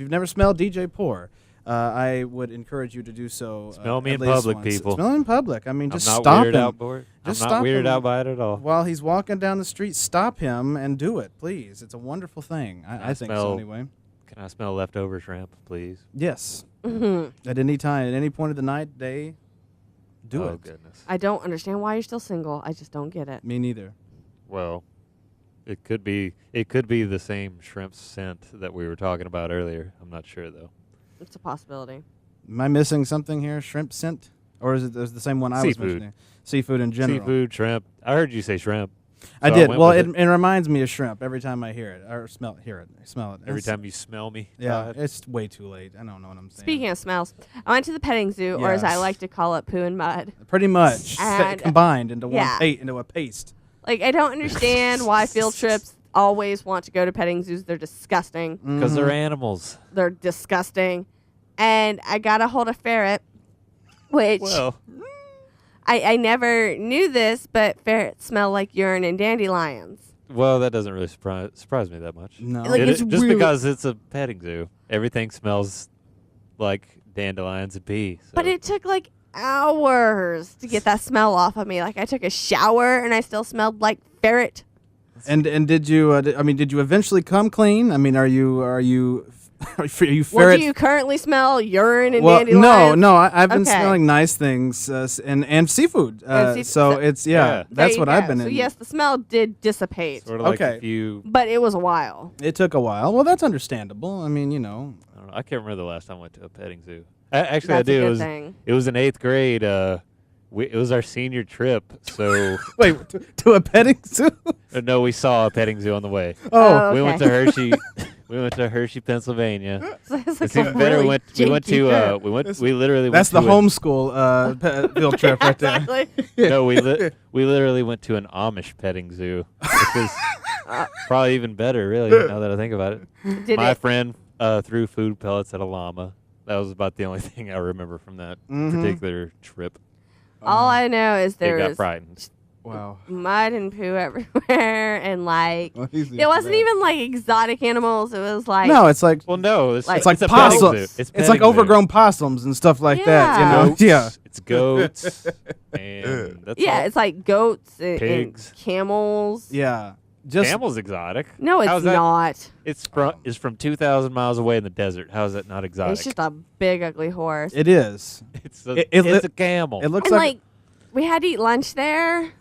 you've never smelled DJ Pour, I would encourage you to do so. Smell me at in least public, once. people. Smell him in public. I mean, just I'm not stop weirded him. out by it. Just I'm stop not weirded him. out by it at all. While he's walking down the street, stop him and do it, please. It's a wonderful thing. I think so anyway. Can I smell leftover shrimp, please? Yes. Mm-hmm. At any time, at any point of the night, day, do it. Oh, goodness. I don't understand why you're still single. I just don't get it. Me neither. Well, it could be the same shrimp scent that we were talking about earlier. I'm not sure, though. It's a possibility. Am I missing something here? Shrimp scent? Or is it the same one I was Seafood. mentioning? Seafood in general. Seafood, shrimp. I heard you say shrimp. I so did. went Well, with it reminds me of shrimp every time I hear it. Or smell it. Smell it. Every time you smell me. Yeah, God. it's way too late. I don't know what I'm saying. Speaking of smells, I went to the petting zoo, or as I Yes. like to call it, poo and mud. Pretty much And- combined into yeah. into a paste. Like, I don't understand why field trips always want to go to petting zoos. They're disgusting. Because they're animals. They're disgusting. And I got a hold of ferret, which Well, I never knew this, but ferrets smell like urine and dandelions. that doesn't really surprise me that much. No. Like, it's just really- because it's a petting zoo. Everything smells like dandelions and pee. So. But it took like hours to get that smell off of me. Like, I took a shower and I still smelled like ferret. And did you? Did you eventually come clean? I mean, are you are you Well, ferret? do you currently smell urine and Well, dandelions? no. I've been Okay. smelling nice things and seafood. And So seafood. it's Yeah. There that's you what go. I've been So in. yes, the smell did dissipate, Sort of like Okay. if you. but it was a while. It took a while. Well, that's understandable. I mean, you know. I don't know. I can't remember the last time I went to a petting zoo. Actually, That's I a do. good thing. It was in 8th grade. It was our senior trip. So Wait, to a petting zoo? no, we saw a petting zoo on the way. Oh, We went okay. to Hershey. We went to Hershey, Pennsylvania. So it's It's like a even better. really We went janky trip. We literally That's went the to homeschool field trip right there. Exactly. No, we literally went to an Amish petting zoo, which is probably even better, really. Now that I think about it, Did my it? friend threw food pellets at a llama. That was about the only thing I remember from that Mhm. particular trip. All I know is They there got was frightened. Wow. mud and poo everywhere, and like Well, he's it wasn't even like exotic animals. It was like No, it's like Well, no, Like- it's like a petting possum. zoo. It's like petting zoo. overgrown possums and stuff like that. You know. Goats, Yeah. it's goats, and that's yeah, all. it's like goats and Pigs. camels. Yeah. Just Camel's exotic. No, it's How's that- not. It's from 2,000 miles away in the desert. How is that not exotic? It's just a big ugly horse. it is. It's a, it- it's a camel. It looks and like, like we had to eat lunch there.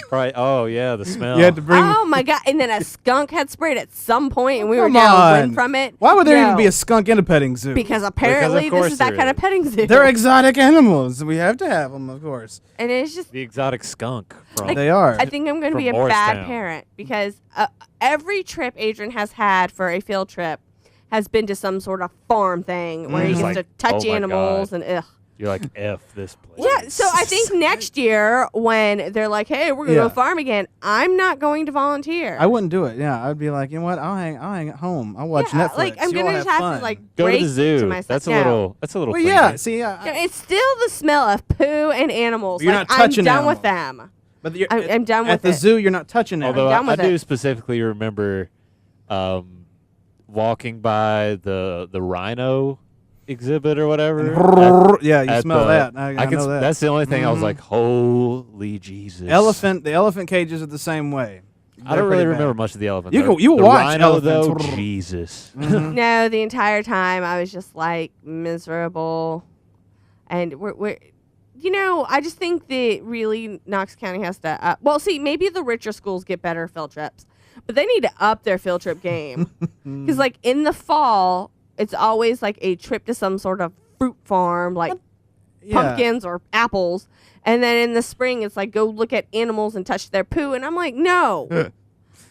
Probably. Oh yeah, the smell. you had to bring. Oh my god! And then a skunk had sprayed at some point, and we were Come downwind on. from it. Why would there even No, be a skunk in a petting zoo? Because apparently course this is that there kind of is. petting zoo. They're exotic animals. We have to have them, of course. and it's just The exotic skunk from. They are. I think I'm going to From be a bad Morristown. parent because every trip Adrian has had for a field trip has been to some sort of farm thing where he Mhm. gets Like, to touch oh my animals God. and ugh. You're like F this place. Yeah, so I think next year when they're like, "Hey, we're gonna Yeah. go farm again," I'm not going to volunteer. I wouldn't do it. Yeah, I'd be like, you know what? I'll hang at home. I'll watch yeah, Netflix. like I'm You all gonna just have fun. to like Go break to the zoo. to myself. That's a No. little. That's a little. Well, yeah. crazy. See, No, it's still the smell of poo and animals. You're like, not touching I'm done with animals. them. but you're, I'm done at with the it. zoo. You're not touching it. Although done I with do it. specifically remember, walking by the rhino exhibit or whatever. Yeah, you at smell the- that. I can know that. That's the only thing I was Mhm. like, holy Jesus. The elephant cages are the same way. I don't really remember much of the elephant. You though. go- you the watch rhino elephants. though. Jesus. Mhm. No, the entire time I was just like miserable, and we're you know, I just think that really Knox County has to well, see, maybe the richer schools get better field trips, but they need to up their field trip game because like in the fall it's always like a trip to some sort of fruit farm like Yeah. pumpkins or apples, and then in the spring it's like go look at animals and touch their poo, and I'm like, no.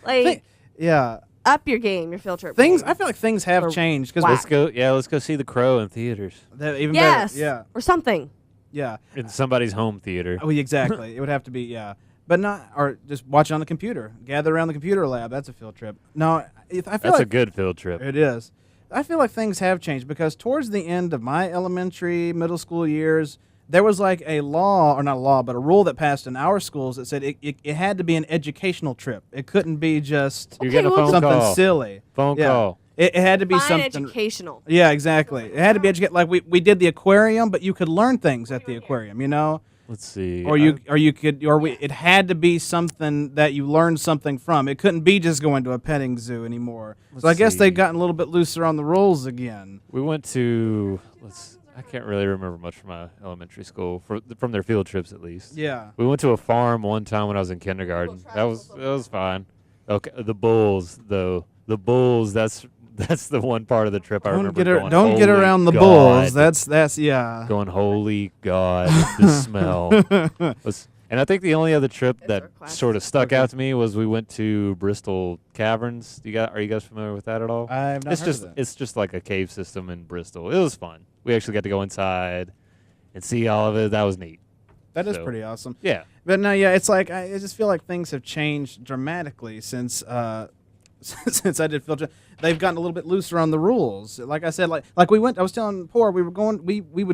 Like Yeah. up your game, your field trip Things. game. I feel like things have Or changed because whack. Let's go see the Crow in theaters. even Yes. better. Yeah. Or something. Yeah. In somebody's home theater. Oh, exactly. It would have to be, yeah. But not, or just watch it on the computer. Gather around the computer lab. That's a field trip. No, I feel That's like a good field trip. it is. I feel like things have changed because towards the end of my elementary, middle school years, there was like a law, or not a law, but a rule that passed in our schools that said it had to be an educational trip. It couldn't be just You're Okay, getting a well, phone something call. silly. Phone Yeah. call. It had to be Fine something. educational. Yeah, exactly. It had to be educated. Like we did the aquarium, but you could learn things at the aquarium, you know. Let's see. It had to be something that you learned something from. It couldn't be just going to a petting zoo anymore. So I guess they've gotten a little bit looser on the rules again. We went to I can't really remember much from my elementary school from their field trips at least. Yeah. We went to a farm one time when I was in kindergarten. That was fine. Okay, the bulls though. The bulls. That's the one part of the trip I remember. Don't get around the bulls. That's yeah. Going, holy God, the smell. And I think the only other trip that sort of stuck out to me was we went to Bristol Caverns. Are you guys familiar with that at all? I've not heard of that. It's just like a cave system in Bristol. It was fun. We actually got to go inside and see all of it. That was neat. That is pretty awesome. Yeah. But no, yeah, it's like I just feel like things have changed dramatically since since I did field trip. They've gotten a little bit looser on the rules. Like I said, like I was telling Poor, we would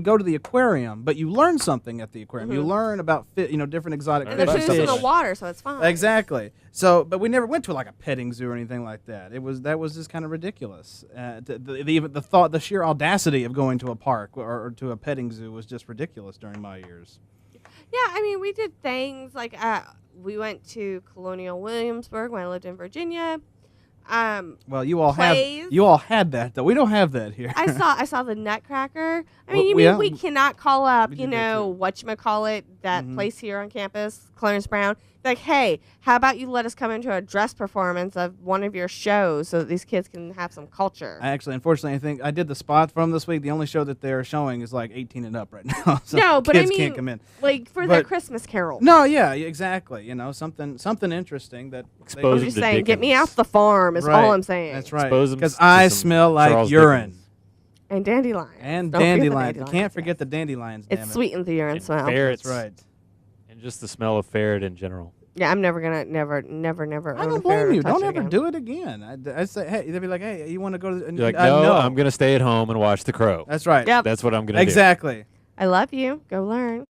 go to the aquarium, but you learn something at the aquarium. You learn about different exotic And fish. there's fish in the water, so it's fine. Exactly. So, but we never went to like a petting zoo or anything like that. That was just kind of ridiculous. The sheer audacity of going to a park or to a petting zoo was just ridiculous during my years. Yeah, I mean, we did things like we went to Colonial Williamsburg when I lived in Virginia. Well, you all plays. had that though. We don't have that here. I saw the Nutcracker. I mean, we cannot call up, whatchamacallit, that place here on campus, Clarence Brown. Like, hey, how about you let us come into a dress performance of one of your shows so that these kids can have some culture? Unfortunately, I think I did the spot from this week. The only show that they're showing is like 18 and up right now. So no, but kids I mean, can't come in. Like for their Christmas Carol. No, yeah, exactly. You know, something interesting that. Expose I'm just saying, get me off the farm is all I'm saying. That's right. Because I smell like Charles urine. Dickens. And dandelions. And Don't forget the dandelions. dandelions, Can't forget the dandelions. It sweetens the urine And smell. ferrets. That's right. And just the smell of ferret in general. Yeah, I'm never gonna never. I don't blame you. Don't ever do it again. I'd say, hey, they'd be like, hey, you want to go to? You're like, no, I'm gonna stay at home and watch The Crow. That's right. Yep. That's what I'm gonna do. Exactly. I love you. Go learn.